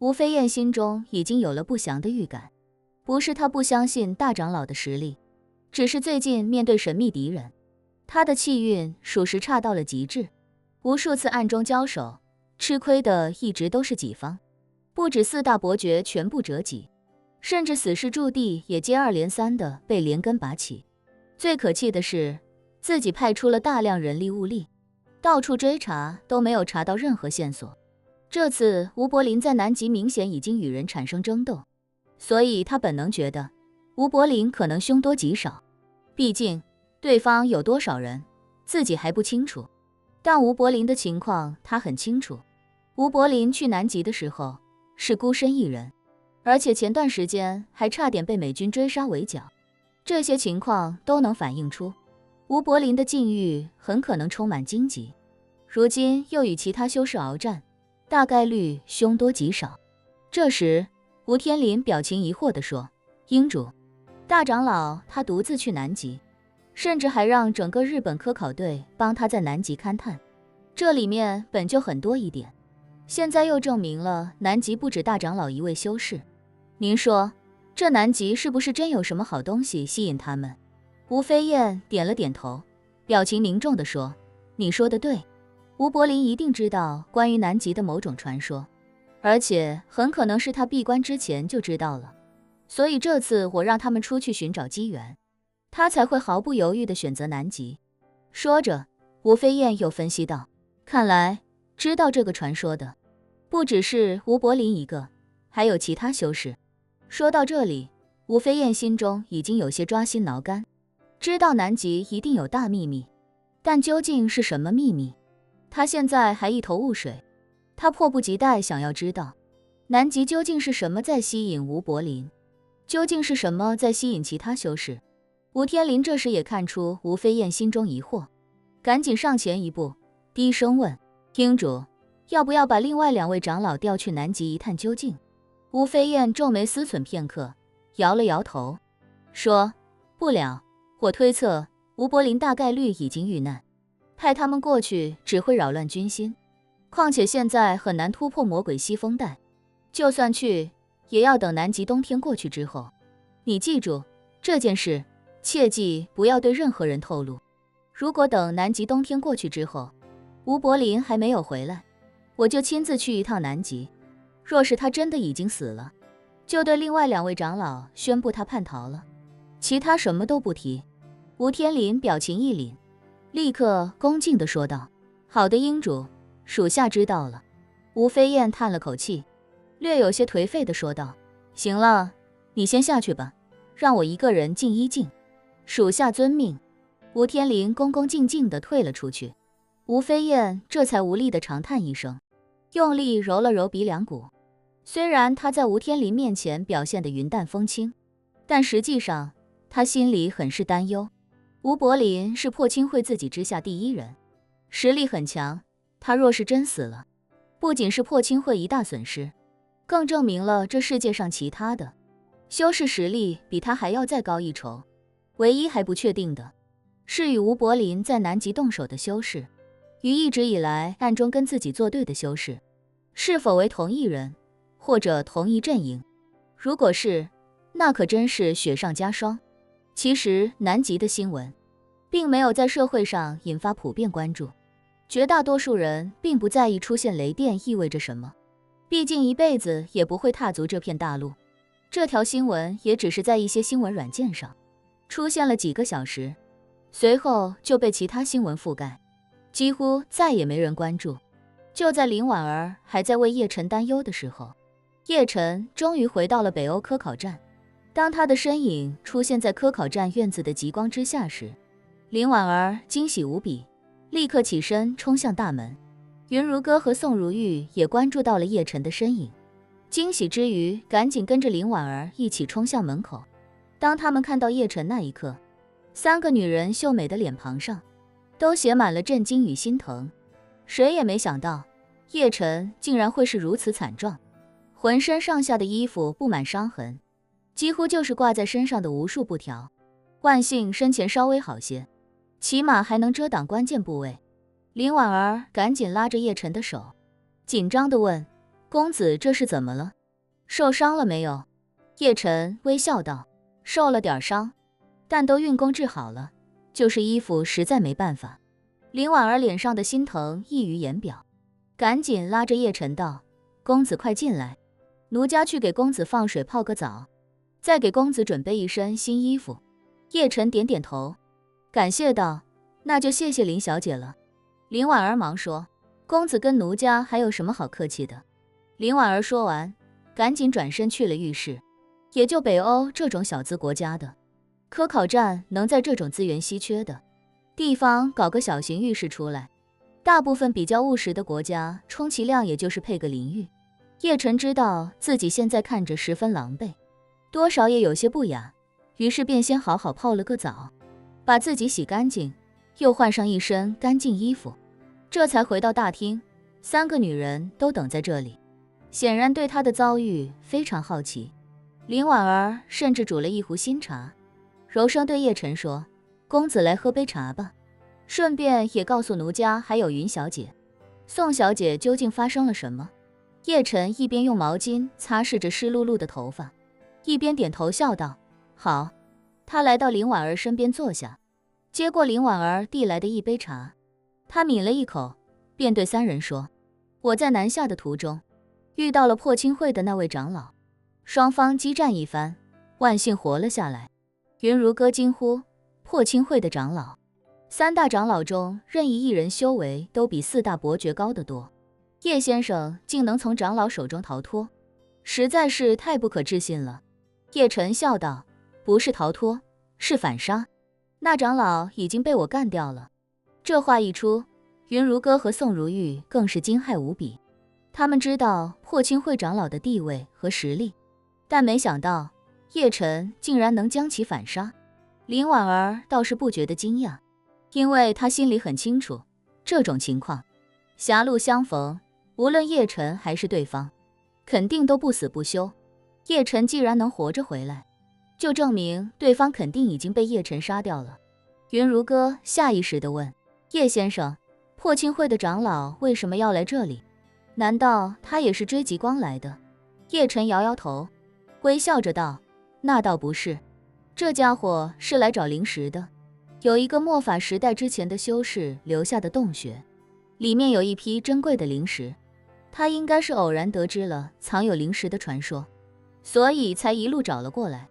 吴飞燕心中已经有了不祥的预感，不是她不相信大长老的实力，只是最近面对神秘敌人，她的气运属实差到了极致，无数次暗中交手，吃亏的一直都是己方，不止4大伯爵全部折戟，甚至死士驻地也接二连三的被连根拔起。最可气的是，自己派出了大量人力物力，到处追查都没有查到任何线索。这次吴柏林在南极明显已经与人产生争斗，所以他本能觉得吴柏林可能凶多吉少，毕竟对方有多少人自己还不清楚，但吴柏林的情况他很清楚。吴柏林去南极的时候是孤身一人，而且前段时间还差点被美军追杀围剿，这些情况都能反映出吴柏林的境遇很可能充满荆棘，如今又与其他修士鏖战，大概率凶多吉少。这时吴天林表情疑惑地说，英主，大长老他独自去南极，甚至还让整个日本科考队帮他在南极勘探，这里面本就很多疑点，现在又证明了南极不止大长老一位修士，您说这南极是不是真有什么好东西吸引他们？吴飞燕点了点头，表情凝重地说，你说的对，吴柏林一定知道关于南极的某种传说，而且很可能是他闭关之前就知道了，所以这次我让他们出去寻找机缘，他才会毫不犹豫地选择南极。说着，吴飞燕又分析道，看来知道这个传说的不只是吴柏林一个，还有其他修士。说到这里，吴飞燕心中已经有些抓心挠肝，知道南极一定有大秘密，但究竟是什么秘密，他现在还一头雾水。他迫不及待想要知道，南极究竟是什么在吸引吴柏林，究竟是什么在吸引其他修士。吴天林这时也看出吴飞燕心中疑惑，赶紧上前一步，低声问，厅主，要不要把另外2位长老调去南极一探究竟？吴飞燕皱眉思忖片刻，摇了摇头，说，不了，我推测吴柏林大概率已经遇难，派他们过去只会扰乱军心，况且现在很难突破魔鬼西风带，就算去也要等南极冬天过去之后。你记住这件事，切记不要对任何人透露，如果等南极冬天过去之后，吴柏林还没有回来，我就亲自去一趟南极，若是他真的已经死了，就对另外2位长老宣布他叛逃了，其他什么都不提。吴天林表情一凛，立刻恭敬地说道，好的英主，属下知道了。吴飞燕叹了口气，略有些颓废地说道，行了，你先下去吧，让我一个人静一静。属下遵命。吴天林恭恭敬敬地退了出去。吴飞燕这才无力地长叹一声，用力揉了揉鼻梁骨。虽然他在吴天林面前表现得云淡风轻，但实际上他心里很是担忧。吴柏林是破清会自己之下第1人，实力很强，他若是真死了，不仅是破清会一大损失，更证明了这世界上其他的修士实力比他还要再高一筹。唯一还不确定的是，与吴柏林在南极动手的修士，与一直以来暗中跟自己作对的修士，是否为同一人，或者同一阵营。如果是，那可真是雪上加霜。其实南极的新闻并没有在社会上引发普遍关注，绝大多数人并不在意出现雷电意味着什么，毕竟一辈子也不会踏足这片大陆。这条新闻也只是在一些新闻软件上出现了几个小时，随后就被其他新闻覆盖，几乎再也没人关注。就在林婉儿还在为叶晨担忧的时候，叶晨终于回到了北欧科考站。当他的身影出现在科考站院子的极光之下时，林婉儿惊喜无比，立刻起身冲向大门。云如歌和宋如玉也关注到了叶晨的身影，惊喜之余赶紧跟着林婉儿一起冲向门口。当他们看到叶晨那一刻，3个女人秀美的脸庞上都写满了震惊与心疼。谁也没想到叶晨竟然会是如此惨状，浑身上下的衣服布满伤痕，几乎就是挂在身上的无数布条。万幸身前稍微好些，起码还能遮挡关键部位。林婉儿赶紧拉着叶晨的手，紧张地问，公子这是怎么了？受伤了没有？叶晨微笑道，受了点伤，但都运功治好了，就是衣服实在没办法。林婉儿脸上的心疼溢于言表，赶紧拉着叶晨道，公子快进来，奴家去给公子放水泡个澡，再给公子准备一身新衣服。叶晨点点头，感谢道，那就谢谢林小姐了。林婉儿忙说，公子跟奴家还有什么好客气的？林婉儿说完，赶紧转身去了浴室。也就北欧这种小资国家的科考站能在这种资源稀缺的地方搞个小型浴室出来，大部分比较务实的国家充其量也就是配个淋浴。叶晨知道自己现在看着十分狼狈，多少也有些不雅，于是便先好好泡了个澡，把自己洗干净，又换上一身干净衣服，这才回到大厅。3个女人都等在这里，显然对她的遭遇非常好奇。林婉儿甚至煮了一壶新茶，柔声对叶晨说，公子来喝杯茶吧，顺便也告诉奴家还有云小姐、宋小姐究竟发生了什么。叶晨一边用毛巾擦拭着湿漉漉的头发，一边点头笑道，好。他来到林婉儿身边坐下，接过林婉儿递来的一杯茶，他抿了一口，便对3人说，我在南下的途中遇到了破清会的那位长老，双方激战一番，万幸活了下来。云如歌惊呼，破清会的长老，3大长老中任意一人修为都比4大伯爵高得多，叶先生竟能从长老手中逃脱，实在是太不可置信了。叶晨笑道，不是逃脱，是反杀，那长老已经被我干掉了。这话一出，云如歌和宋如玉更是惊骇无比，他们知道破清会长老的地位和实力，但没想到叶晨竟然能将其反杀。林婉儿倒是不觉得惊讶，因为她心里很清楚，这种情况狭路相逢，无论叶晨还是对方，肯定都不死不休。叶晨既然能活着回来，就证明对方肯定已经被叶晨杀掉了。云如歌下意识地问，叶先生，破清会的长老为什么要来这里？难道他也是追极光来的？叶晨摇摇头，微笑着道，那倒不是，这家伙是来找灵石的。有一个末法时代之前的修士留下的洞穴，里面有一批珍贵的灵石，他应该是偶然得知了藏有灵石的传说，所以才一路找了过来。